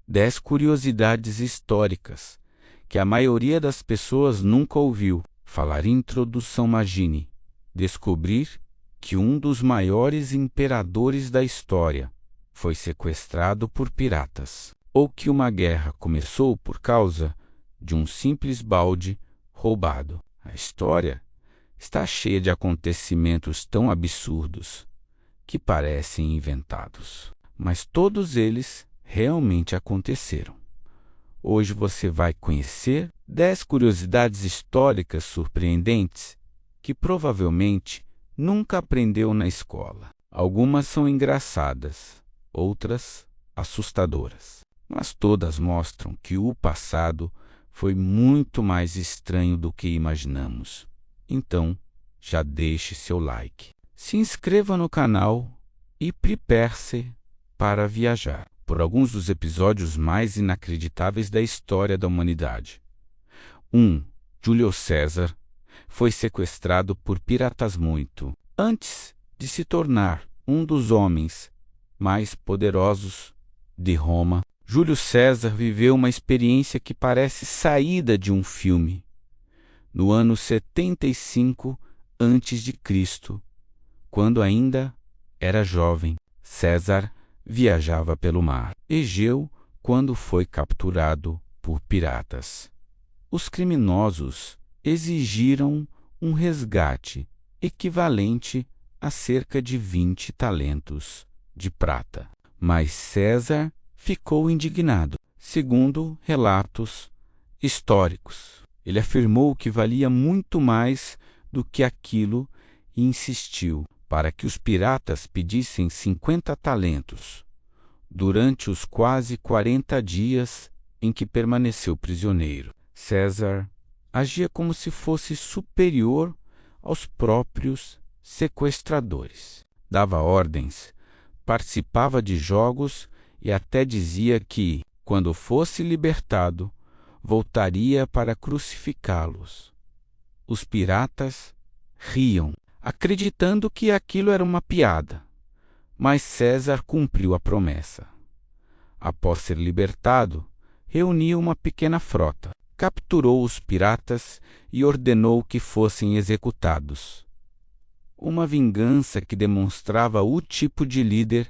10 curiosidades históricas que a maioria das pessoas nunca ouviu falar. Introdução. Imagine descobrir que um dos maiores imperadores da história foi sequestrado por piratas, ou que uma guerra começou por causa de um simples balde roubado. A história está cheia de acontecimentos tão absurdos que parecem inventados, mas todos eles realmente aconteceram. Hoje você vai conhecer 10 curiosidades históricas surpreendentes que provavelmente nunca aprendeu na escola. Algumas são engraçadas, outras assustadoras, mas todas mostram que o passado foi muito mais estranho do que imaginamos. Então, já deixe seu like, se inscreva no canal e prepare-se para viajar por alguns dos episódios mais inacreditáveis da história da humanidade. 1. Júlio César foi sequestrado por piratas muito antes de se tornar um dos homens mais poderosos de Roma. Júlio César viveu uma experiência que parece saída de um filme. No ano 75 a.C., quando ainda era jovem, César viajava pelo mar Egeu quando foi capturado por piratas. Os criminosos exigiram um resgate equivalente a cerca de 20 talentos de prata. Mas César ficou indignado. Segundo relatos históricos, ele afirmou que valia muito mais do que aquilo e insistiu para que os piratas pedissem 50 talentos durante os quase 40 dias em que permaneceu prisioneiro. César agia como se fosse superior aos próprios sequestradores. Dava ordens, participava de jogos e até dizia que, quando fosse libertado, voltaria para crucificá-los. Os piratas riam, acreditando que aquilo era uma piada, mas César cumpriu a promessa. Após ser libertado, reuniu uma pequena frota, capturou os piratas e ordenou que fossem executados. Uma vingança que demonstrava o tipo de líder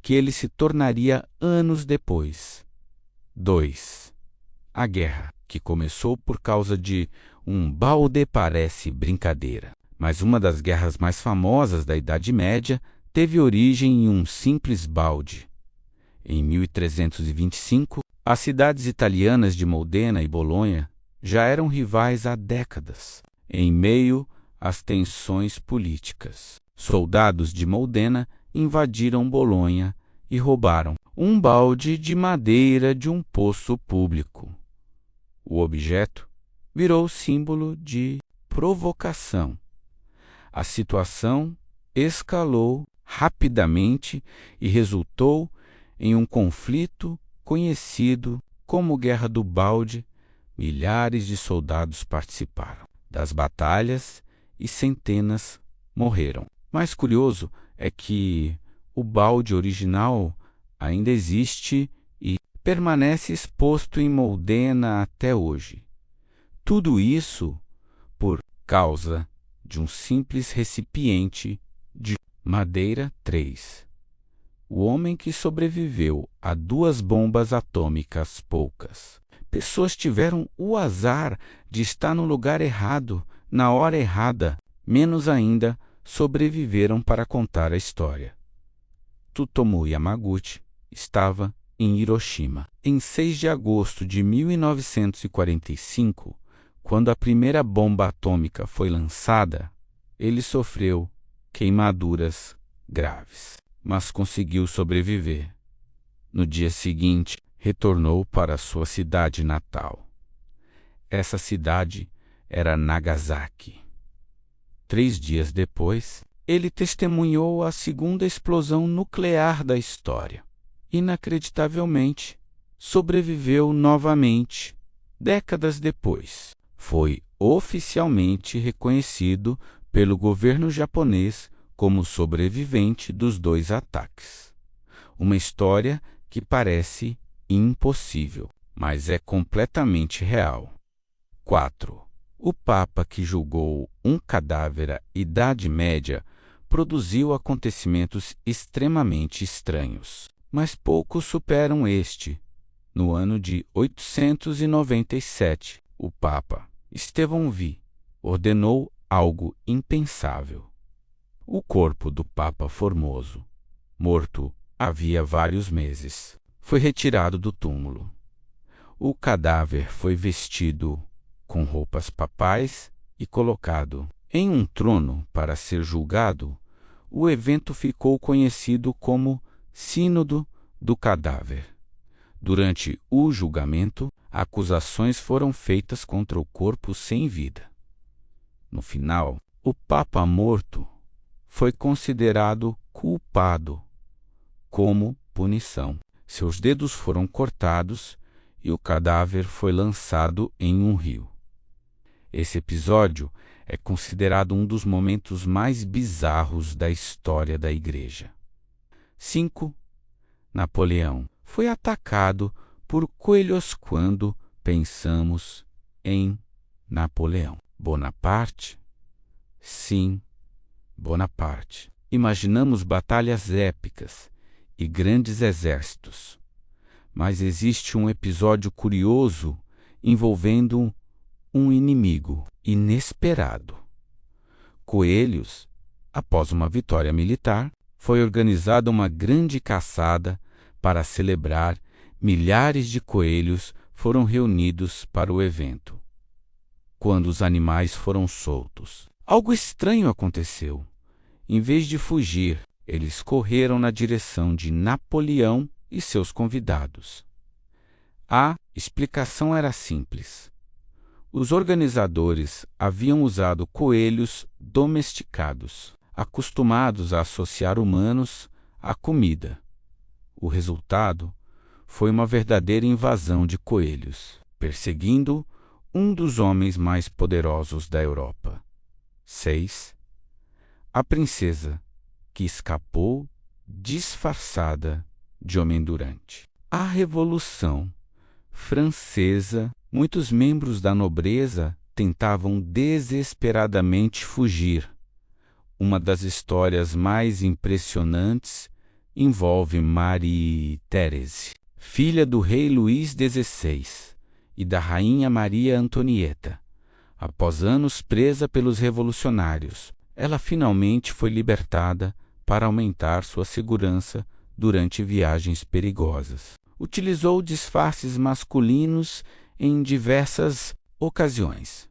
que ele se tornaria anos depois. 2. A guerra, que começou por causa de um balde. Parece brincadeira, mas uma das guerras mais famosas da Idade Média teve origem em um simples balde. Em 1325, as cidades italianas de Modena e Bolonha já eram rivais há décadas. Em meio às tensões políticas, soldados de Modena invadiram Bolonha e roubaram um balde de madeira de um poço público. O objeto virou símbolo de provocação. A situação escalou rapidamente e resultou em um conflito conhecido como Guerra do Balde. Milhares de soldados participaram das batalhas e centenas morreram. Mais curioso é que o balde original ainda existe e permanece exposto em Modena até hoje. Tudo isso por causa de um simples recipiente de madeira. 3. O homem que sobreviveu a 2 bombas atômicas. Poucas pessoas tiveram o azar de estar no lugar errado, na hora errada. Menos ainda sobreviveram para contar a história. Tsutomu Yamaguchi estava em Hiroshima. Em 6 de agosto de 1945, quando a primeira bomba atômica foi lançada, ele sofreu queimaduras graves, mas conseguiu sobreviver. No dia seguinte, retornou para sua cidade natal. Essa cidade era Nagasaki. 3 dias depois, ele testemunhou a segunda explosão nuclear da história. Inacreditavelmente, sobreviveu novamente. Décadas depois, foi oficialmente reconhecido pelo governo japonês como sobrevivente dos 2 ataques. Uma história que parece impossível, mas é completamente real. 4. O Papa que julgou um cadáver à Idade Média produziu acontecimentos extremamente estranhos, mas poucos superam este. No ano de 897, o Papa Estevão V ordenou algo impensável. O corpo do Papa Formoso, morto havia vários meses, foi retirado do túmulo. O cadáver foi vestido com roupas papais e colocado em um trono para ser julgado. O evento ficou conhecido como Sínodo do Cadáver. Durante o julgamento, acusações foram feitas contra o corpo sem vida. No final, o Papa morto foi considerado culpado como punição. Seus dedos foram cortados e o cadáver foi lançado em um rio. Esse episódio é considerado um dos momentos mais bizarros da história da Igreja. 5. Napoleão foi atacado por coelhos quando pensamos em Napoleão. Bonaparte? Sim, Bonaparte. Imaginamos batalhas épicas e grandes exércitos. Mas existe um episódio curioso envolvendo um inimigo inesperado. Coelhos, após uma vitória militar, foi organizada uma grande caçada para celebrar. Milhares de coelhos foram reunidos para o evento. Quando os animais foram soltos, algo estranho aconteceu. Em vez de fugir, eles correram na direção de Napoleão e seus convidados. A explicação era simples. Os organizadores haviam usado coelhos domesticados, acostumados a associar humanos à comida. O resultado foi uma verdadeira invasão de coelhos, perseguindo um dos homens mais poderosos da Europa. 6. A princesa que escapou disfarçada de homem-durante. A Revolução Francesa, muitos membros da nobreza tentavam desesperadamente fugir. Uma das histórias mais impressionantes envolve Marie-Thérèse, filha do rei Luís XVI e da rainha Maria Antonieta. Após anos presa pelos revolucionários, ela finalmente foi libertada para aumentar sua segurança durante viagens perigosas. Utilizou disfarces masculinos em diversas ocasiões.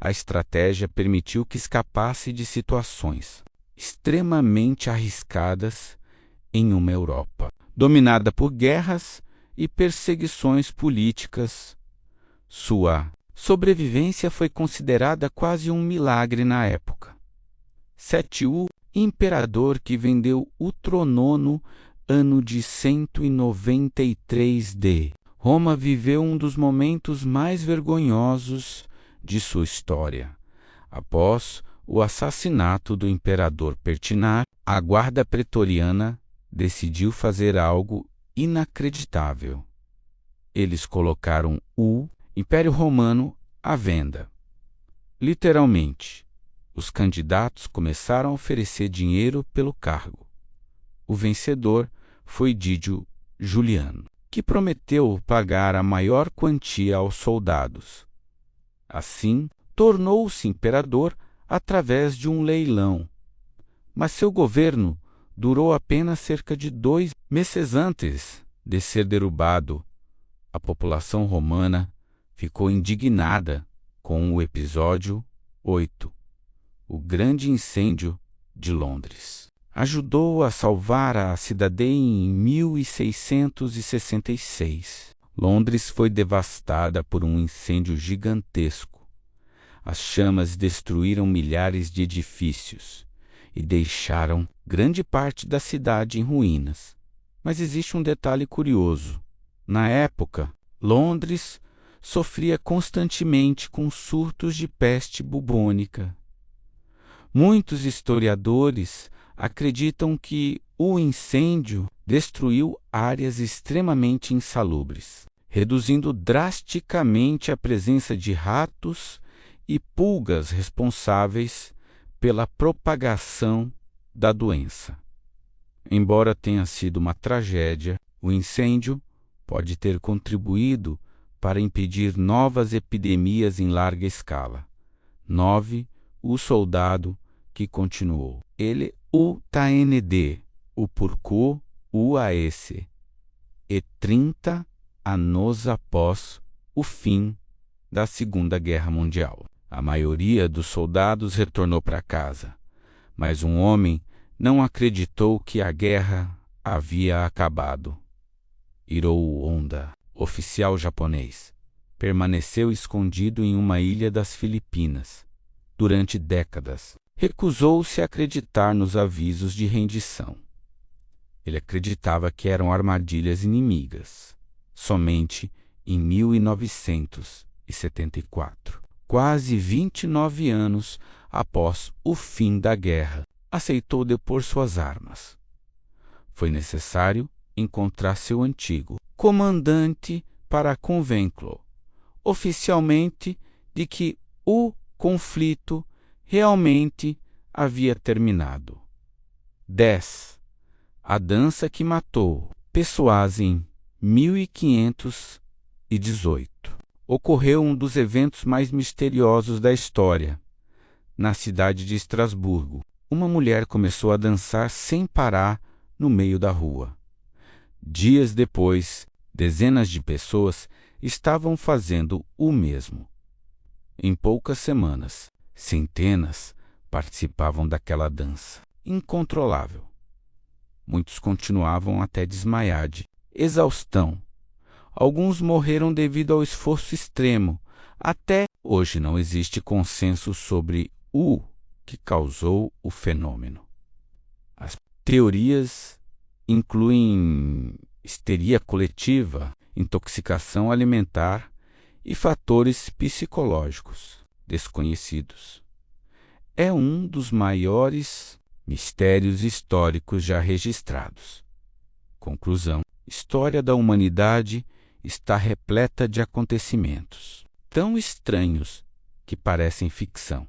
A estratégia permitiu que escapasse de situações extremamente arriscadas em uma Europa dominada por guerras e perseguições políticas. Sua sobrevivência foi considerada quase um milagre na época. 7. O imperador que vendeu o trono no ano de 193 d. Roma viveu um dos momentos mais vergonhosos de sua história. Após o assassinato do imperador Pertinar, a guarda pretoriana decidiu fazer algo inacreditável. Eles colocaram o Império Romano à venda. Literalmente, os candidatos começaram a oferecer dinheiro pelo cargo. O vencedor foi Didio Juliano, que prometeu pagar a maior quantia aos soldados. Assim, tornou-se imperador através de um leilão. Mas seu governo durou apenas cerca de 2 meses antes de ser derrubado. A população romana ficou indignada com o episódio 8, o grande incêndio de Londres. Ajudou a salvar a cidade em 1666. Londres foi devastada por um incêndio gigantesco. As chamas destruíram milhares de edifícios e deixaram grande parte da cidade em ruínas. Mas existe um detalhe curioso. Na época, Londres sofria constantemente com surtos de peste bubônica. Muitos historiadores acreditam que o incêndio destruiu áreas extremamente insalubres, reduzindo drasticamente a presença de ratos e pulgas responsáveis pela propagação da doença. Embora tenha sido uma tragédia, o incêndio pode ter contribuído para impedir novas epidemias em larga escala. 9. O soldado que continuou. Ele o TND, o porco, o AS, e 30 anos após o fim da Segunda Guerra Mundial. A maioria dos soldados retornou para casa, mas um homem não acreditou que a guerra havia acabado. Hiroo Honda, oficial japonês, permaneceu escondido em uma ilha das Filipinas durante décadas. Recusou-se a acreditar nos avisos de rendição. Ele acreditava que eram armadilhas inimigas. Somente em 1974, quase 29 anos após o fim da guerra, aceitou depor suas armas. Foi necessário encontrar seu antigo comandante para convencê-lo oficialmente de que o conflito realmente havia terminado. 10. A dança que matou Persuasion, 1518. Ocorreu um dos eventos mais misteriosos da história. Na cidade de Estrasburgo, uma mulher começou a dançar sem parar no meio da rua. Dias depois, dezenas de pessoas estavam fazendo o mesmo. Em poucas semanas, centenas participavam daquela dança incontrolável. Muitos continuavam até desmaiar de exaustão. Alguns morreram devido ao esforço extremo. Até hoje não existe consenso sobre o que causou o fenômeno. As teorias incluem histeria coletiva, intoxicação alimentar e fatores psicológicos desconhecidos. É um dos maiores mistérios históricos já registrados. Conclusão: história da humanidade está repleta de acontecimentos tão estranhos que parecem ficção.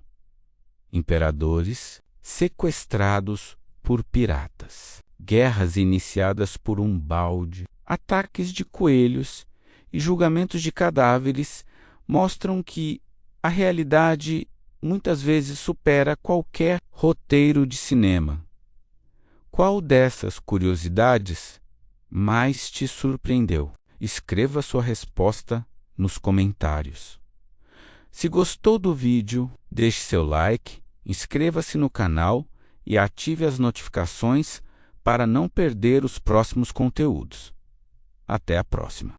Imperadores sequestrados por piratas, guerras iniciadas por um balde, ataques de coelhos e julgamentos de cadáveres mostram que a realidade muitas vezes supera qualquer roteiro de cinema. Qual dessas curiosidades mais te surpreendeu? Escreva sua resposta nos comentários. Se gostou do vídeo, deixe seu like, inscreva-se no canal e ative as notificações para não perder os próximos conteúdos. Até a próxima!